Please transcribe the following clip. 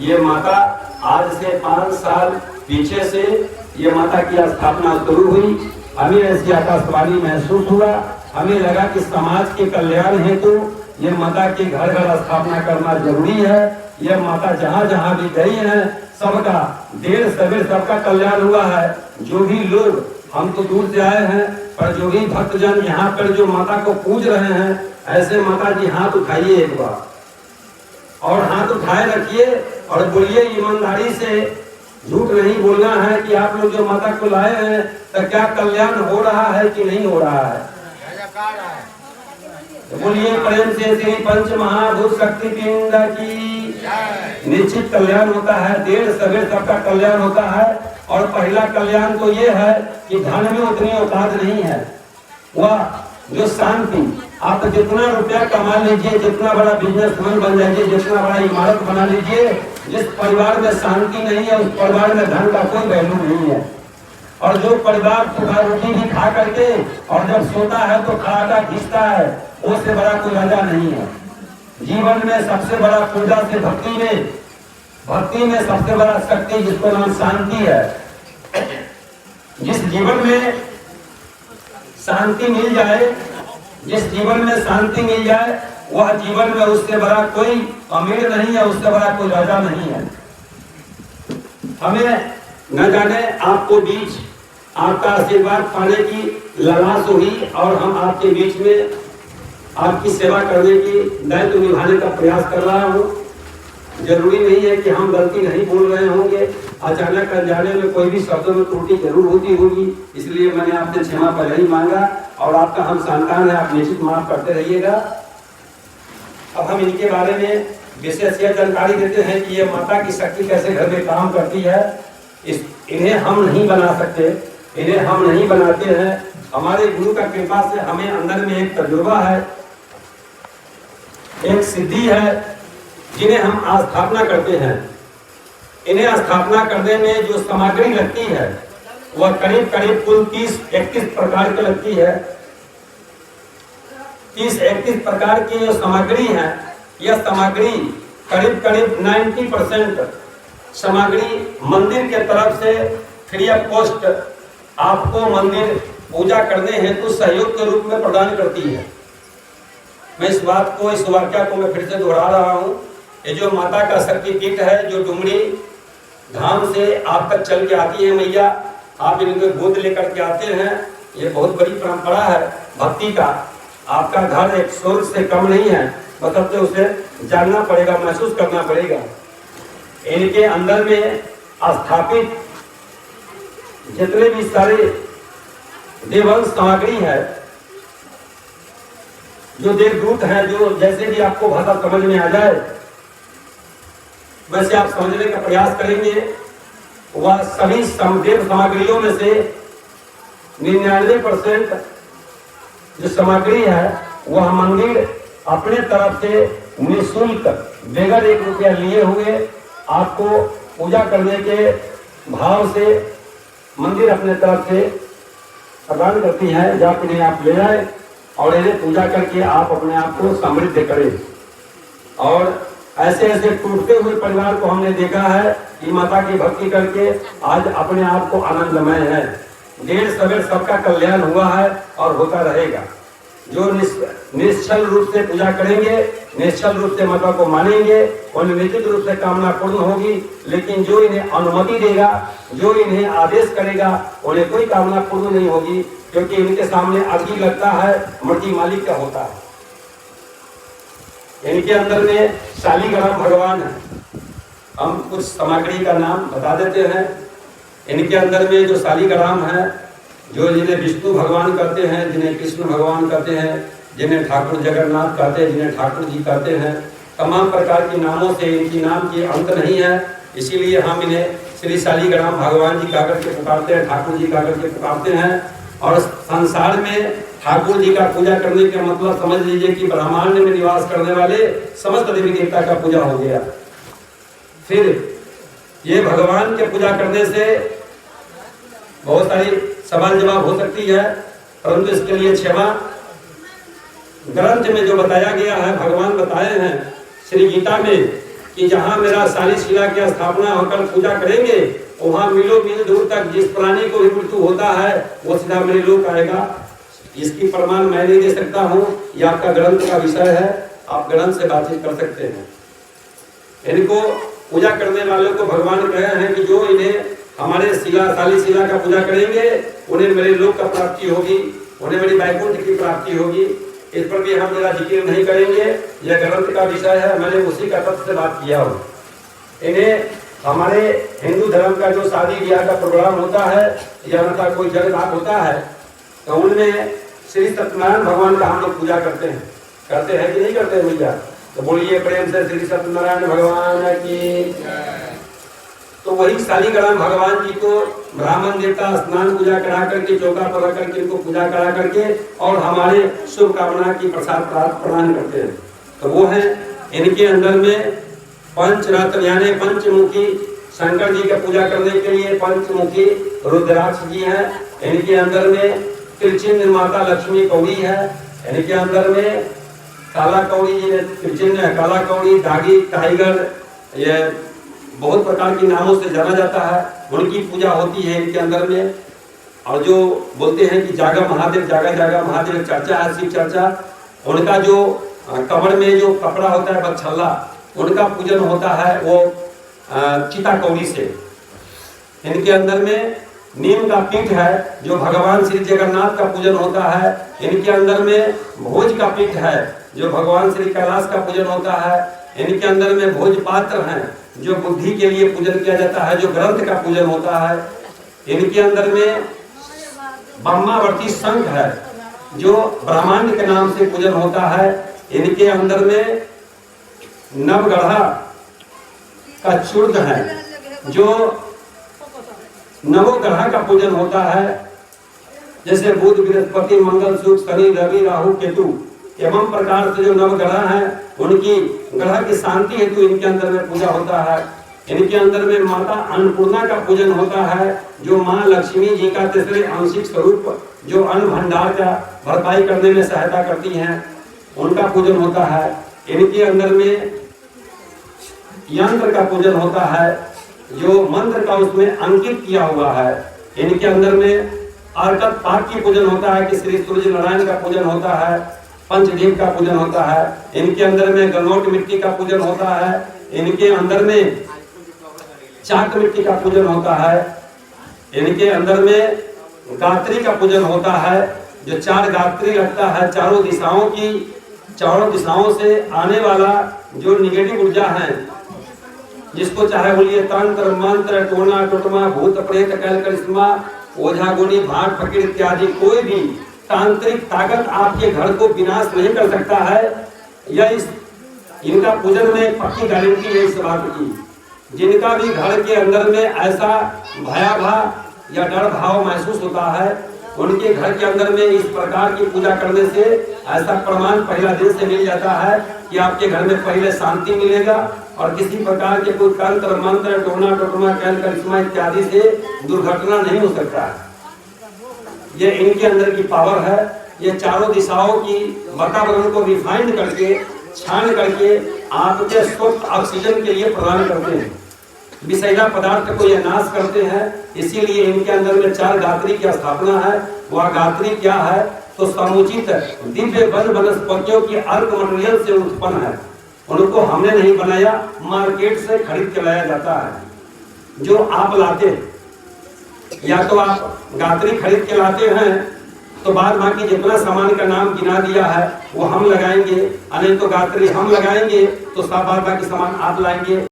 ये माता आज से 5 साल पीछे से ये माता की स्थापना शुरू हुई। हमें ऐसी आकाशवाणी महसूस हुआ, हमें लगा कि समाज के कल्याण हेतु ये माता की घर घर स्थापना करना जरूरी है। यह माता जहाँ जहाँ भी गई है सबका देर सवेर सबका कल्याण हुआ है। जो भी लोग, हम तो दूर से आए हैं, पर जो भी भक्तजन यहाँ पर जो माता को पूज रहे हैं, ऐसे माता जी हाथ उठाइए एक बार और हाथ उठाए रखिए और बोलिए ईमानदारी से, झूठ नहीं बोलना है कि आप लोग जो माता को लाए हैं तो क्या कल्याण हो रहा है कि नहीं हो रहा है। तो बोलिए प्रेम से श्री पंच महाभूत शक्ति पिंड की। निश्चित कल्याण होता है, देर सवेर सबका कल्याण होता है। और पहला कल्याण तो ये है कि धन में उतनी औकात नहीं है, वह जो शांति। आप जितना रुपया कमा लीजिए, जितना बड़ा बिजनेसमैन बन जाइए, जितना बड़ा इमारत बना लीजिए, जिस परिवार में शांति नहीं है उस परिवार में धन का कोई वैल्यू नहीं है। और जो परिवार सुबह रोटी भी खा करके और जब सोता है तो खराटा खींचता है, उससे बड़ा कोई राजा नहीं है। जीवन में सबसे बड़ा पूजा से भक्ति में सबसे बड़ा शक्ति जिसको नाम शांति है। जिस जीवन में शांति मिल जाए, जिस जीवन में शांति मिल जाए, वह जीवन में उससे बड़ा कोई अमीर नहीं है, उससे बड़ा कोई राजा नहीं है। हमें न जाने आपको बीच आपका आशीर्वाद पाने की लालसा हुई और हम आपके बीच में आपकी सेवा करने की दायित्व निभाने का प्रयास कर रहा हूँ। जरूरी नहीं है कि हम गलती नहीं बोल रहे होंगे, अचानक अनजाने में कोई भी शब्दों में त्रुटि जरूर होती होगी, इसलिए मैंने आपसे क्षमा पहले ही मांगा और आपका हम संतान है, आप निश्चित माफ करते रहिएगा। अब हम इनके बारे में विशेष जानकारी देते हैं कि ये माता की शक्ति कैसे घर में काम करती है। इन्हें हम नहीं बना सकते, इन्हें हम नहीं बनाते हैं। हमारे गुरु का कृपा से हमें अंदर में एक तजुर्बा है, एक सिद्धि है, जिन्हें हम स्थापना करते हैं। इन्हें स्थापना करने में जो सामग्री लगती है वह करीब करीब कुल 30-31 प्रकार की लगती है। 30-31 प्रकार की जो सामग्री है, यह सामग्री करीब करीब 90% सामग्री मंदिर के तरफ से फ्री ऑफ कॉस्ट आपको मंदिर पूजा करने हेतु सहयोग के रूप में प्रदान करती है। मैं इस बात को, इस वाक्य को मैं फिर से दोहरा रहा हूँ। ये जो माता का शक्तिपीठ है, जो डुमरी धाम से आप तक चल के आती है मैया, आप इनके गोद लेकर के आते हैं, ये बहुत बड़ी परंपरा है भक्ति का। आपका घर एक स्वर्ग से कम नहीं है, मतलब तो उसे जानना पड़ेगा, महसूस करना पड़ेगा। इनके अंदर में स्थापित जितने भी सारे देवंश सामग्री है, जो देवदूत है, जो जैसे भी आपको भाषा समझ में आ जाए वैसे आप समझने का प्रयास करेंगे। वह सभी देव सामग्रियों में से 99% जो सामग्री है वह मंदिर अपने तरफ से निःशुल्क बगैर 1 रुपया लिए हुए आपको पूजा करने के भाव से मंदिर अपने तरफ से प्रदान करती है। जब इन्हें आप ले जाए और इन्हें पूजा करके आप अपने आप को समृद्ध करें। और ऐसे ऐसे टूटते हुए परिवार को हमने देखा है कि माता की भक्ति करके आज अपने आप को आनंदमय है। देर सवेर सबका कल्याण हुआ है और होता रहेगा। जो निश्चल रूप से पूजा करेंगे, निश्चल रूप से माता को मानेंगे, उन्हें निश्चित रूप से कामना पूर्ण होगी। लेकिन जो इन्हें अनुमति देगा, जो इन्हें आदेश करेगा, उन्हें कोई कामना पूर्ण नहीं होगी, क्योंकि इनके सामने अग्नि लगता है, मर्जी मालिक का होता है। इनके अंदर में शालीग्राम भगवान है। हम कुछ सामग्री का नाम बता देते हैं। इनके अंदर में जो शालीग्राम है, जो जिन्हें विष्णु भगवान कहते हैं, जिन्हें कृष्ण भगवान कहते हैं, जिन्हें ठाकुर जगन्नाथ कहते हैं, जिन्हें ठाकुर जी कहते हैं, तमाम प्रकार के नामों से इनकी नाम की अंत नहीं है। इसीलिए हम इन्हें श्री शालीग्राम भगवान जी कहकर के पुकारते हैं, ठाकुर जी कहकर के पुकारते हैं। और संसार में ठाकुर जी का पूजा करने का मतलब समझ लीजिए कि ब्रह्मांड में निवास करने वाले समस्त देवी देवता का पूजा हो गया। फिर ये भगवान के पूजा करने से बहुत सारी सवाल जवाब हो सकती है, परंतु इसके लिए क्षमा। ग्रंथ में जो बताया गया है, भगवान बताए हैं श्री गीता में कि जहाँ मेरा शालिशिला की स्थापना होकर पूजा करेंगे, वहाँ मिलो मिल दूर तक जिस प्राणी को भी मृत्यु होता है वो सीधा मेरे लोक आएगा। इसकी प्रमाण मैं नहीं दे सकता हूँ, ये आपका ग्रंथ का विषय है, आप ग्रंथ से बातचीत कर सकते हैं। इनको पूजा करने वालों को भगवान कहे हैं कि जो इन्हें हमारे शालिशिला का पूजा करेंगे उन्हें मेरे लोक का प्राप्ति होगी, उन्हें मेरी वैकुंठ की प्राप्ति होगी। इस पर भी हम मेरा जिक्र नहीं करेंगे, यह ग्रंथ का विषय है, मैंने उसी का तत्व से बात किया हूँ। इन्हें हमारे हिंदू धर्म का जो शादी ब्याह का प्रोग्राम होता है या उनका कोई जगरात होता है तो उनमें श्री सत्यनारायण भगवान का हम लोग पूजा करते हैं कि नहीं करते हैं भैया? तो बोलिए प्रेम से श्री सत्यनारायण भगवान की। तो वही शालिग्राम भगवान जी को ब्राह्मण देवता स्नान पूजा करा करके चौका पर रख करके इनको पूजा करा करके और हमारे शुभ कामना की प्रसाद प्रदान करते हैं। तो वो है इनके अंदर में पंचरत्न यानी पंचमुखी शंकर जी का पूजा करने के लिए पंचमुखी रुद्राक्ष जी हैं। इनके अंदर में त्रिचिन्ह माता लक्ष्मी कौड़ी है। इनके अंदर में काला कौड़ी जी त्रिचिन्ह है, काला कौड़ी, दागी, टाइगर, ये बहुत प्रकार के नामों से जाना जाता है। उनकी पूजा होती है इनके अंदर में। और जो बोलते हैं कि जागा महादेव, जागा जागा महादेव चर्चा है, शिव चर्चा, उनका जो कमर में जो कपड़ा होता है बछल्ला, उनका पूजन होता है वो चिता कौड़ी से। इनके अंदर में नीम का पीठ है जो भगवान श्री जगन्नाथ का पूजन होता है। इनके अंदर में भोज का पीठ है जो भगवान श्री कैलाश का पूजन होता है। इनके अंदर में भोज पात्र हैं जो बुद्धि के लिए पूजन किया जाता है, जो ग्रंथ का पूजन होता है। इनके अंदर में ब्रह्मावर्ती शंख है जो ब्रह्मांड के नाम से पूजन होता है। इनके अंदर में नवगढ़ा का चूर्ण है जो नवग्रह का पूजन होता है। जैसे बुध, बृहस्पति, मंगल, शुक्र, शनि, रवि, राहु, केतु एवं प्रकार से जो नवग्रह हैं उनकी ग्रह की शांति हेतु इनके अंदर में पूजा होता है। इनके अंदर में माता अन्नपूर्णा का पूजन होता है जो माँ लक्ष्मी जी का तीसरे आंशिक स्वरूप जो अन्न भंडार का भरपाई करने में सहायता करती हैं, उनका पूजन होता है। इनके अंदर में यंत्र का पूजन होता है जो मंत्र का उसमें अंकित किया हुआ है। इनके अंदर में अर्कत पाक की पूजन होता है कि श्री सूर्य नारायण का पूजन होता है, पंचदेव का पूजन होता है। इनके अंदर में गंगोट मिट्टी का पूजन होता है। इनके अंदर में चाक मिट्टी का पूजन होता है। इनके अंदर में गात्री का पूजन होता है जो 4 गात्री लगता है, चारों दिशाओं से आने वाला जो निगेटिव ऊर्जा है, जिसको चाहे बोलिए तंत्र मंत्र टोना टोटमा भूत प्रेत कैल करिश्मा ओझा गुनी भाट फकीर इत्यादि कोई भी तांत्रिक ताकत आपके घर को विनाश नहीं कर सकता है। यह इनका पूजन में पक्की गारंटी है इस बात की। जिनका भी घर के अंदर में ऐसा भयावह या डर भाव महसूस होता है, उनके घर के अंदर में इस प्रकार की पूजा करने से ऐसा प्रमाण पहला दिन से मिल जाता है कि आपके घर में पहले शांति मिलेगा और किसी प्रकार के कोई तंत्र मंत्र टोना टोटमा कैल करिश्मा इत्यादि से दुर्घटना नहीं हो सकता है। ये इनके अंदर की पावर है। ये चारों दिशाओं की वातावरण को रिफाइंड करके छान करके आपके स्वच्छ ऑक्सीजन के लिए प्रदान करते हैं, विषैला पदार्थ को ये नाश करते हैं। इसीलिए इनके अंदर में 4 गात्री की स्थापना है। वह गात्री क्या है तो समुचित दिव्य वन वनस्पतियों की अर्क मटेरियल से उत्पन्न है। उनको हमने नहीं बनाया, मार्केट से खरीद के लाया जाता है। जो आप लाते हैं या तो आप गात्री खरीद के लाते हैं तो बाद बाकी जितना सामान का नाम गिना दिया है वो हम लगाएंगे, नहीं तो गात्री हम लगाएंगे तो सब बाद बाकी सामान आप लाएंगे।